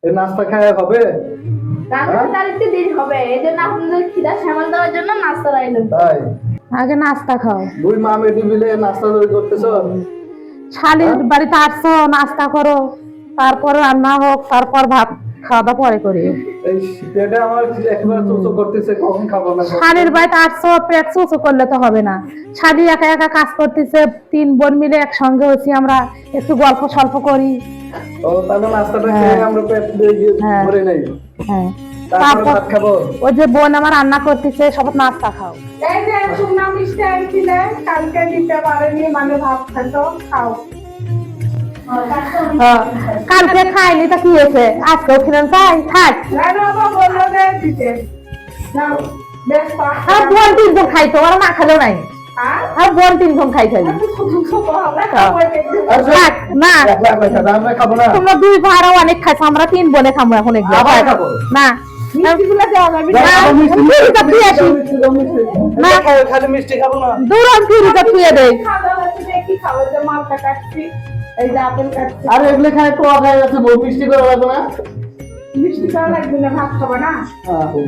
এই নাস্তা খাওয়া হবে? তার একটু দেরি হবে, এই জন্য আপনাদের খিদা সামাল দেওয়ার জন্য নাস্তা রাখলাম। তাই আগে নাস্তা খাও। দুই মা মেয়ে মিলে নাস্তা তৈরি করতেছ? শালির বাড়িতে আসছো, নাস্তা করো, তারপর রান্না হোক, তারপর ভাত খাওয়া দাওয়া পরে করি। এই পেটে আমার একেবারে চোচো করতেছে, কখন খাবো না। শালির বাড়িতে আসছো, পেট চুচু করলে তো হবে না। শালি একা একা কাজ করতেছে, 3 বোন মিলে একসঙ্গে হয়েছি, আমরা একটু গল্প সল্প করি। ও তাহলে নাস্তাটা খেয়ে আমরা পেট ভরে নেই। হ্যাঁ, তারপর ভাত খাবো। ওই যে বোন আমার রান্না করতেছে, সব নাস্তা খাও। এই যে শুকনা মিষ্টি আনছিলে, কালকে দিতে পারেনি, মানে ভাত খাইতো, খাও। কালকে খাইনি তা কি হয়েছে, আজকেও খেলেন তাই থাক। বাবা বললো যে দিতে নাও, বেশ পাক। আর বোন 3 জন খাইতো, ওরা না খেলেও নাই। আর বোন 3 জন খাই খালি। থাক না, আমরা খাবো না। তোমরা 2 ভাড়া অনেক খাইছো, আমরা 3 বোনে খাবো এখন এগুলো। আবার খাবো না, মিষ্টিগুলো দেওয়া যাবে না। না, খালি মিষ্টি খাবো না। দূরম ফিরিতে থুয়ে দেই। খাওয়া হচ্ছে দেখি খাবো, যে মালটা কাটছি, এই যে আপেল কাটছি। আরে এগুলো খায় তো আগে আছে, মিষ্টি করে লাগবে না। মিষ্টি খাওয়া লাগবে না, ভাত খাবো না।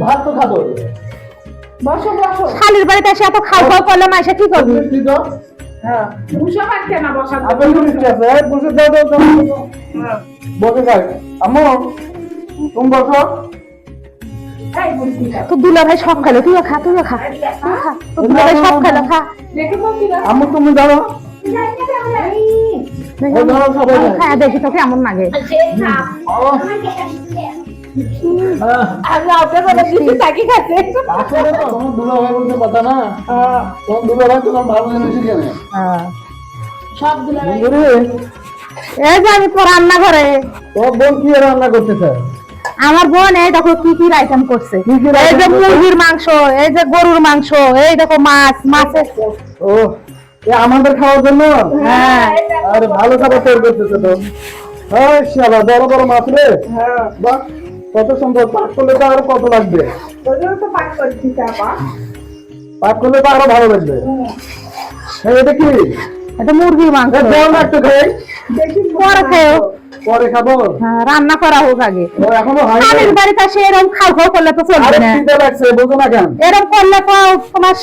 ভাত তো খাবো। বসো বসো। শালির বাড়িতে এসে এত খাও খাও করলে না, এসে কি করবি? মিষ্টি তো হ্যাঁ, বসে পাচ্ছে না, বসা আপেল মিষ্টি আছে, বসে দাও দাও দাও। বসে খাই আম্মু, তুমি বসো। এই বুঝছিটা তো দুলা ভাই সব খাইলো, তুইও খা, তুইও খা, তুইও খা। তো দুলা ভাই সব খাইলো, খা। দেখে তো কি আম্মু তুমি দাঁড়ো, দেখি, এই ধরো সবাই আমি খাইয়া দেখি তো কেমন লাগে। আমরা ওকে বলে দিচ্ছি তাকি খাচ্ছে। আসলে তো তোমার দুলা ভাই বলতে কথা না। তোমার দুলা ভাই তোমার ভালো জিনিস কেনে। সব দিলে এই যে আমি তো রান্না ঘরে, তোর বোন কি রান্না করতেছে? আমার বোন এই দেখো কি কি আইটেম করছে। কি কি এই যে item করছে? মুরগির মাংস, এই যে গরুর মাংস, এই দেখো মাছ, মাছের। ও এ আমাদের খাওয়ার জন্য? হ্যাঁ, আরে ভালো খাবার তৈরি করতেছে তো। হ্যাঁ শালা, বড় বড় মাছ রে। হ্যাঁ, বাহ, কত সুন্দর। পাক করলে তো আরো কত লাগবে। ওগুলো তো পাক করছি চাপা। পাক করলে তো আরো ভালো লাগবে। এই এটা কি? এটা মুরগির মাংস। দাও না একটু খাই। দেখি পরে খেও। পরে খাবো। হ্যাঁ, রান্না করা হোক আগে। ও এখনো হয়নি। শালির বাড়িতে এসে এরকম খাও খাও করলে তো চলবে আরে না। খিদে লাগছে, বুঝো না কেন? এরকম করলে তো তোমার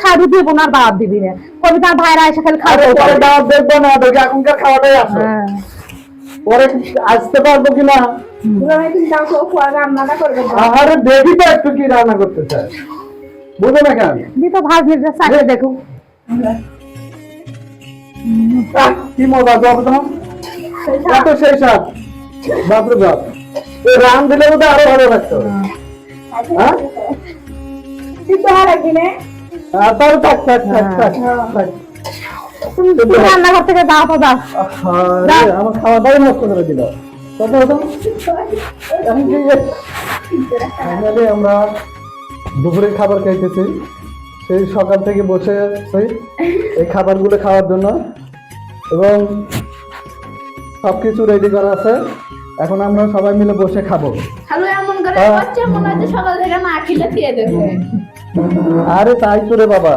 শাড়ি দিব না, আর দাওয়াত দিবি না। কবিতা ভাইরা এসে খালি খাও আরে খাও পরে করে। দাওয়াত দেখবো না, দেখে এখনকার খাওয়াটাই আসো। হ্যাঁ, পরে আসতে পারবো কিনা? ওগুলো আমি কিন্তু যাও তো খোয়া রান্নাটা করবে। আরে দেখি তো একটু কি রান্না করতে চাই, বুঝো না কেন? দি তো ভাত ভেজে চাইলে দেখো। আহ, কি মজা যাবে তোমার, কত সেই স্বাদ। বাপরে বাপ, এই রান দিলে বোধ আরো ভালো লাগতো। হ্যাঁ কিন্তু আর কিনে তাহলে থাক থাক থাক থাক থাক। তুমি রান্নাঘর থেকে দাও তো দাও। আরে, আমার খাওয়াটাই নষ্ট করে দিল। কত হতো? এখন কি ফাইনালি আমরা দুপুরের খাবার খাইতেছি। সেই সকাল থেকে বসে আছি এই খাবারগুলো খাওয়ার জন্য, এবং সবকিছু রেডি করা আছে। এখন আমরা সবাই মিলে বসে খাবো। খালু এমন করে বাচ্চা মনে হচ্ছে সকাল থেকে না খেলে খেয়ে দেবে। আরে তাই তো রে বাবা,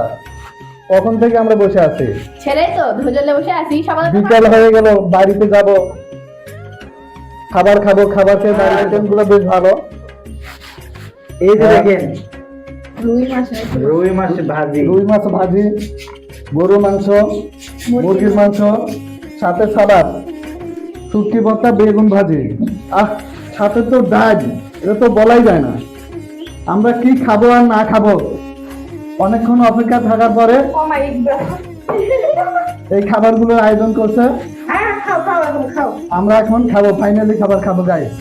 কখন থেকে আমরা বসে আছি। ছেলেই তো ধৈর্য বসে আছি, সকালে তো বিকাল হয়ে গেল, বাড়িতে যাব, খাবার খাবো। খাবার খেয়ে বাড়ির আইটেম গুলো বেশ ভালো। এই যে দেখেন, রুই মাছ ভাজি, রুই মাছ ভাজি, গরু মাংস, মুরগির মাংস, সাথে সালাদ, শুটকি ভর্তা, বেগুন ভাজি, আহ সাথে তো ডাল। এটা তো বলাই যায় না আমরা কি খাবো আর না খাবো। অনেকক্ষণ অপেক্ষা থাকার পরে ও মাই গড। এই খাবারগুলোর আয়োজন করছে। হ্যাঁ, খাও খাও এখন খাও। আমরা এখন খাবো, ফাইনালি খাবার খাবো গাইস।